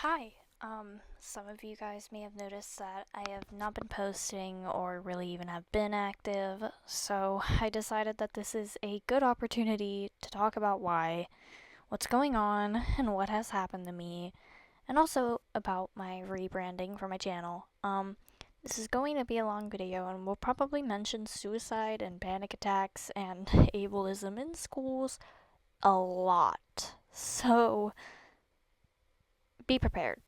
Hi. Some of you guys may have noticed that I have not been posting or really even have been active, so I decided that this is a good opportunity to talk about why, what's going on, and what has happened to me, and also about my rebranding for my channel. This is going to be a long video and we'll probably mention suicide and panic attacks and ableism in schools a lot. So, be prepared.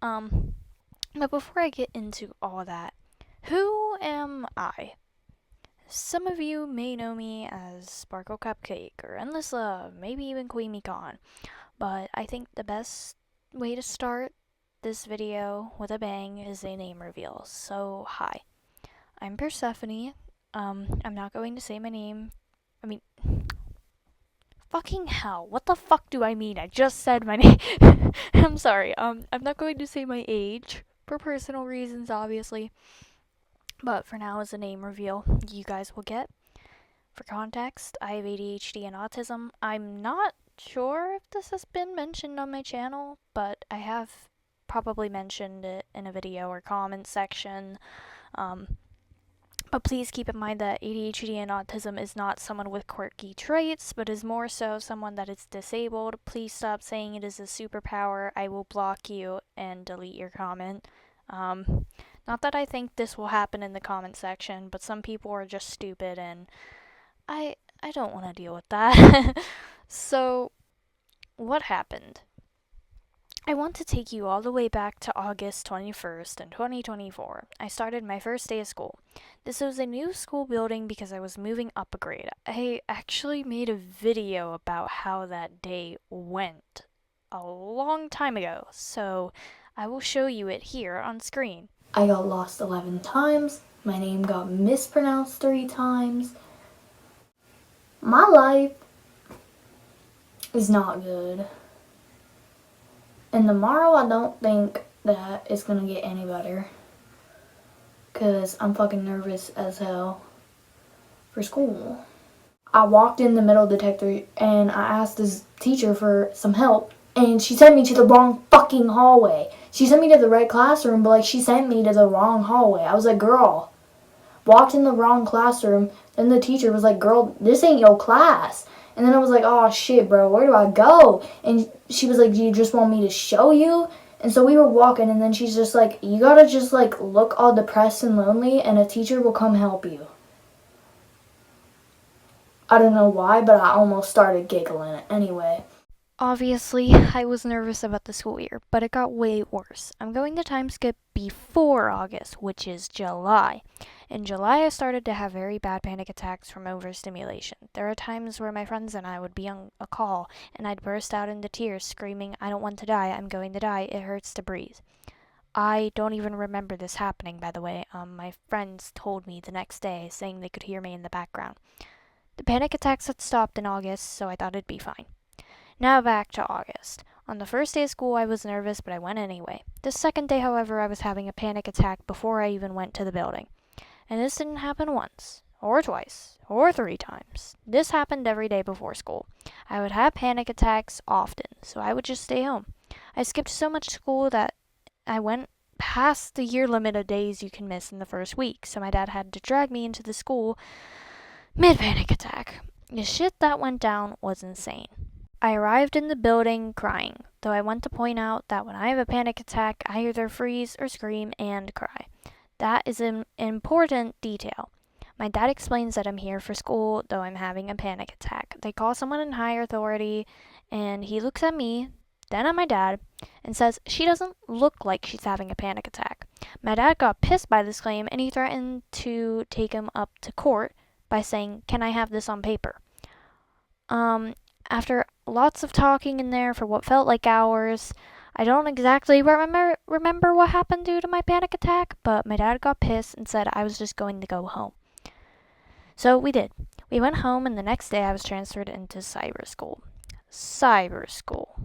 But before I get into all that, who am I? Some of you may know me as Sparkle Cupcake or Endless Love, maybe even Queen Con, but I think the best way to start this video with a bang is a name reveal. So, hi, I'm Persephone. I'm not going to say my name. Fucking hell, what the fuck do I mean? I just said my name. I'm sorry. I'm not going to say my age for personal reasons, obviously. But for now, as a name reveal, you guys will get. For context, I have ADHD and autism. I'm not sure if this has been mentioned on my channel, but I have probably mentioned it in a video or comment section. But please keep in mind that ADHD and autism is not someone with quirky traits, but is more so someone that is disabled. Please stop saying it is a superpower. I will block you and delete your comment. Not that I think this will happen in the comment section, but some people are just stupid and I don't want to deal with that. So, what happened? I want to take you all the way back to August 21st in 2024. I started my first day of school. This was a new school building because I was moving up a grade. I actually made a video about how that day went a long time ago, so I will show you it here on screen. I got lost 11 times. My name got mispronounced 3 times. My life is not good. And tomorrow I don't think that it's gonna get any better. Because I'm fucking nervous as hell for school. I walked in the metal detector and I asked this teacher for some help. And she sent me to the wrong fucking hallway. She sent me to the right classroom, but she sent me to the wrong hallway. I was like, girl, walked in the wrong classroom. Then the teacher was like, girl, this ain't your class. And then I was like, oh shit, bro, where do I go? And she was like, do you just want me to show you? And so we were walking, and then she's just like, you gotta just look all depressed and lonely, and a teacher will come help you. I don't know why, but I almost started giggling anyway. Obviously, I was nervous about the school year, but it got way worse. I'm going to time skip before August, which is July. In July, I started to have very bad panic attacks from overstimulation. There are times where my friends and I would be on a call, and I'd burst out into tears, screaming, I don't want to die, I'm going to die, it hurts to breathe. I don't even remember this happening, by the way. My friends told me the next day, saying they could hear me in the background. The panic attacks had stopped in August, so I thought it'd be fine. Now back to August. On the first day of school, I was nervous, but I went anyway. The second day, however, I was having a panic attack before I even went to the building. And this didn't happen once, or twice, or 3 times. This happened every day before school. I would have panic attacks often, so I would just stay home. I skipped so much school that I went past the year limit of days you can miss in the first week, so my dad had to drag me into the school mid-panic attack. The shit that went down was insane. I arrived in the building crying, though I want to point out that when I have a panic attack, I either freeze or scream and cry. That is an important detail. My dad explains that I'm here for school, though I'm having a panic attack. They call someone in higher authority, and he looks at me, then at my dad, and says she doesn't look like she's having a panic attack. My dad got pissed by this claim, and he threatened to take him up to court by saying, "Can I have this on paper?" After lots of talking in there for what felt like hours, I don't exactly remember what happened due to my panic attack, but my dad got pissed and said I was just going to go home. So we did. We went home, and the next day I was transferred into cyber school. Cyber school.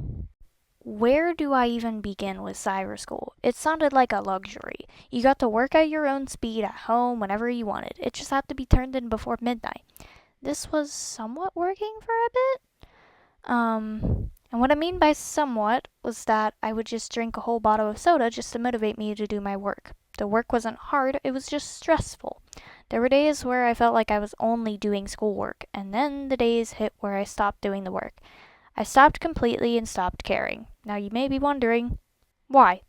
Where do I even begin with cyber school? It sounded like a luxury. You got to work at your own speed at home whenever you wanted. It just had to be turned in before midnight. This was somewhat working for a bit. And what I mean by somewhat was that I would just drink a whole bottle of soda just to motivate me to do my work. The work wasn't hard, it was just stressful. There were days where I felt like I was only doing schoolwork, and then the days hit where I stopped doing the work. I stopped completely and stopped caring. Now you may be wondering, why?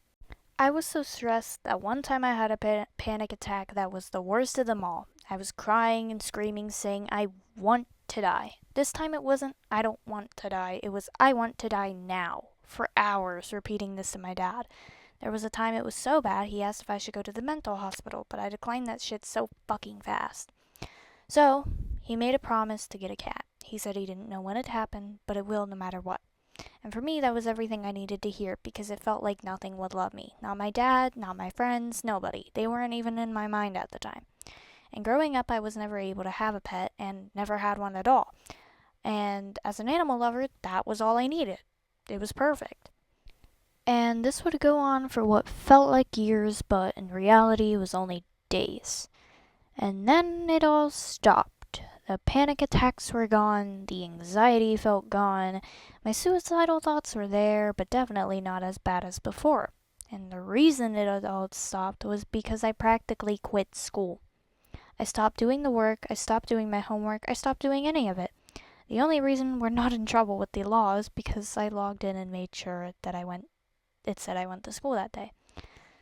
I was so stressed that one time I had a panic attack that was the worst of them all. I was crying and screaming, saying, I want to die. This time it wasn't, I don't want to die. It was, I want to die now. For hours, repeating this to my dad. There was a time it was so bad, he asked if I should go to the mental hospital, but I declined that shit so fucking fast. So, he made a promise to get a cat. He said he didn't know when it happened, but it will no matter what. And for me, that was everything I needed to hear because it felt like nothing would love me. Not my dad, not my friends, nobody. They weren't even in my mind at the time. And growing up, I was never able to have a pet and never had one at all. And as an animal lover, that was all I needed. It was perfect. And this would go on for what felt like years, but in reality was only days. And then it all stopped. The panic attacks were gone, the anxiety felt gone, my suicidal thoughts were there, but definitely not as bad as before. And the reason it all stopped was because I practically quit school. I stopped doing the work, I stopped doing my homework, I stopped doing any of it. The only reason we're not in trouble with the law is because I logged in and made sure that it said I went to school that day.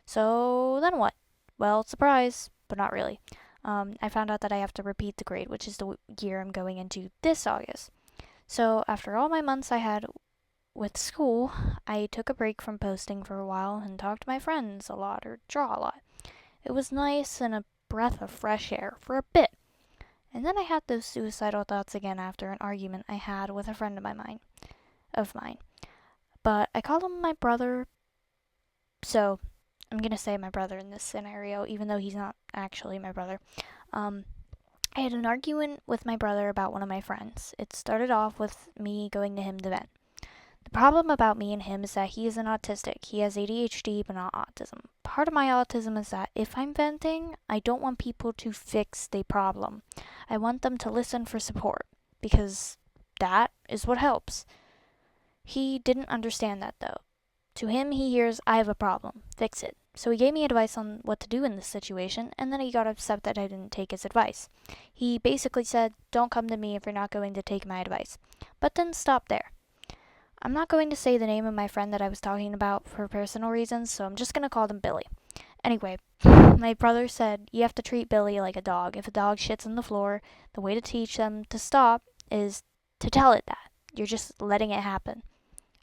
So then what? Well, surprise, but not really. I found out that I have to repeat the grade, which is the year I'm going into this August. So after all my months I had with school, I took a break from posting for a while and talked to my friends a lot or draw a lot. It was nice and a breath of fresh air for a bit. And then I had those suicidal thoughts again after an argument I had with a friend of mine. But I call him my brother, so I'm gonna say my brother in this scenario, even though he's not actually my brother. Um, I had an argument with my brother about one of my friends. It started off with me going to him to vent. The problem about me and him is that he is an autistic. He has ADHD, but not autism. Part of my autism is that if I'm venting, I don't want people to fix the problem. I want them to listen for support, because that is what helps. He didn't understand that though. To him, he hears, I have a problem, fix it. So he gave me advice on what to do in this situation, and then he got upset that I didn't take his advice. He basically said, don't come to me if you're not going to take my advice. But then stop there. I'm not going to say the name of my friend that I was talking about for personal reasons, so I'm just going to call them Billy. Anyway, my brother said, you have to treat Billy like a dog. If a dog shits on the floor, the way to teach them to stop is to tell it that. You're just letting it happen.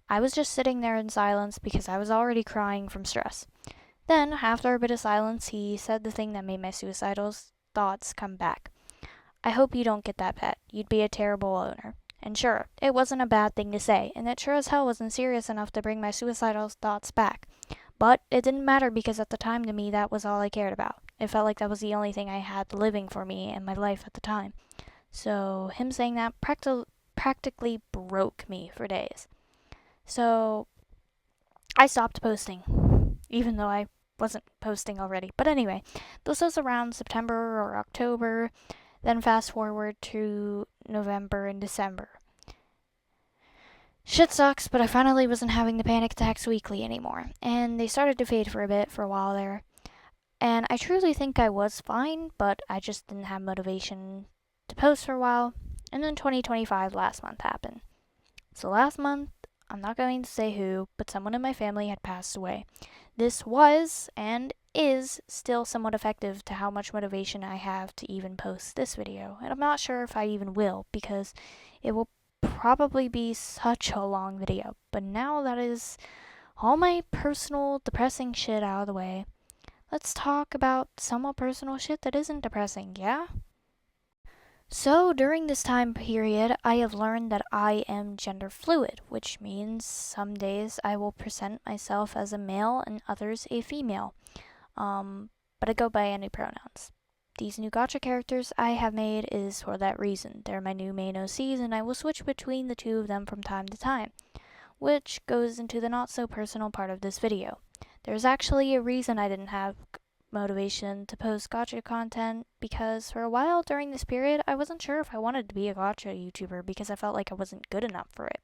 I was just sitting there in silence because I was already crying from stress. Then, after a bit of silence, he said the thing that made my suicidal thoughts come back. I hope you don't get that pet. You'd be a terrible owner. And sure, it wasn't a bad thing to say, and it sure as hell wasn't serious enough to bring my suicidal thoughts back. But it didn't matter because at the time to me that was all I cared about. It felt like that was the only thing I had living for me in my life at the time. So him saying that practically broke me for days. So I stopped posting, even though I wasn't posting already. But anyway, this was around September or October. Then fast forward to November and December. Shit sucks, but I finally wasn't having the panic attacks weekly anymore. And they started to fade for a bit, for a while there. And I truly think I was fine, but I just didn't have motivation to post for a while. And then 2025 last month happened. So last month, I'm not going to say who, but someone in my family had passed away. This was and is still somewhat effective to how much motivation I have to even post this video. And I'm not sure if I even will because it will probably be such a long video. But now that is all my personal depressing shit out of the way, let's talk about somewhat personal shit that isn't depressing, yeah? So, during this time period, I have learned that I am gender fluid, which means some days I will present myself as a male and others a female. But I go by any pronouns. These new gacha characters I have made is for that reason. They're my new main OCs, and I will switch between the two of them from time to time, which goes into the not so personal part of this video. There's actually a reason I didn't have motivation to post gacha content because for a while during this period I wasn't sure if I wanted to be a gacha YouTuber because I felt like I wasn't good enough for it.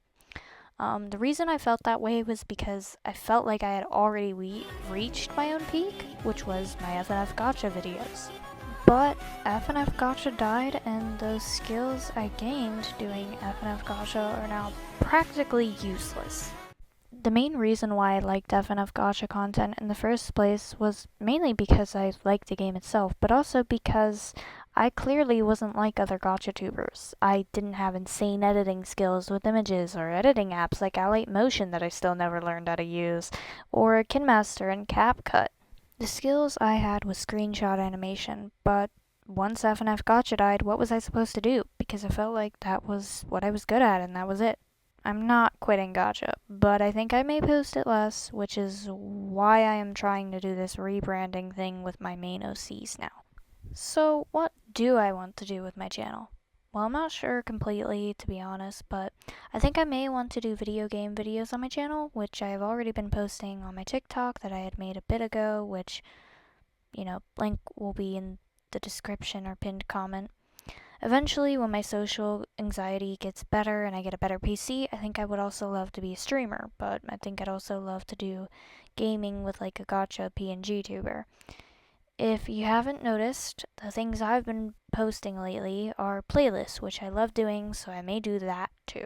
The reason I felt that way was because I felt like I had already reached my own peak, which was my FNF Gotcha videos. But FNF Gotcha died, and those skills I gained doing FNF Gotcha are now practically useless. The main reason why I liked FNF Gotcha content in the first place was mainly because I liked the game itself, but also because I clearly wasn't like other Gotcha tubers. I didn't have insane editing skills with images or editing apps like Allight Motion that I still never learned how to use, or KinMaster and CapCut. The skills I had was screenshot animation, but once FNF Gotcha died, what was I supposed to do? Because I felt like that was what I was good at, and that was it. I'm not quitting Gotcha, but I think I may post it less, which is why I am trying to do this rebranding thing with my main OCs now. So, what do I want to do with my channel? Well, I'm not sure completely, to be honest, but I think I may want to do video game videos on my channel, which I have already been posting on my TikTok that I had made a bit ago, which, link will be in the description or pinned comment. Eventually, when my social anxiety gets better and I get a better PC, I think I would also love to be a streamer, but I think I'd also love to do gaming with like a gotcha PNG tuber. If you haven't noticed, the things I've been posting lately are playlists, which I love doing, so I may do that too.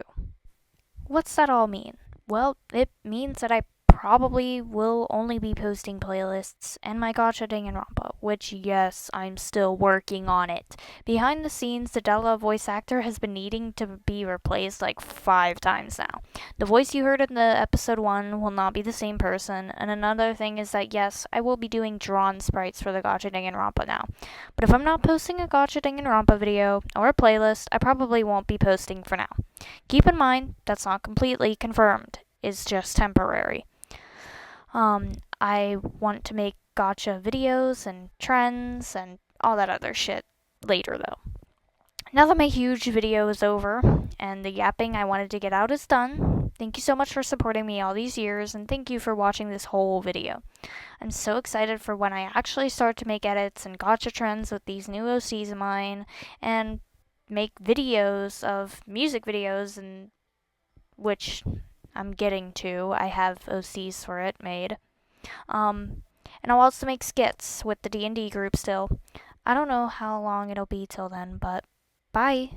What's that all mean? Well, it means that I probably will only be posting playlists and my gotcha Danganronpa, which, yes, I'm still working on it. Behind the scenes, the Della voice actor has been needing to be replaced like 5 times now. The voice you heard in the episode 1 will not be the same person, and another thing is that, yes, I will be doing drawn sprites for the gotcha Danganronpa now. But if I'm not posting a gotcha Danganronpa video or a playlist, I probably won't be posting for now. Keep in mind, that's not completely confirmed. It's just temporary. I want to make gotcha videos and trends and all that other shit later though. Now that my huge video is over and the yapping I wanted to get out is done, thank you so much for supporting me all these years, and thank you for watching this whole video. I'm so excited for when I actually start to make edits and gotcha trends with these new OCs of mine, and make videos of music videos, and which I'm getting to. I have OCs for it made. And I'll also make skits with the D&D group still. I don't know how long it'll be till then, but bye.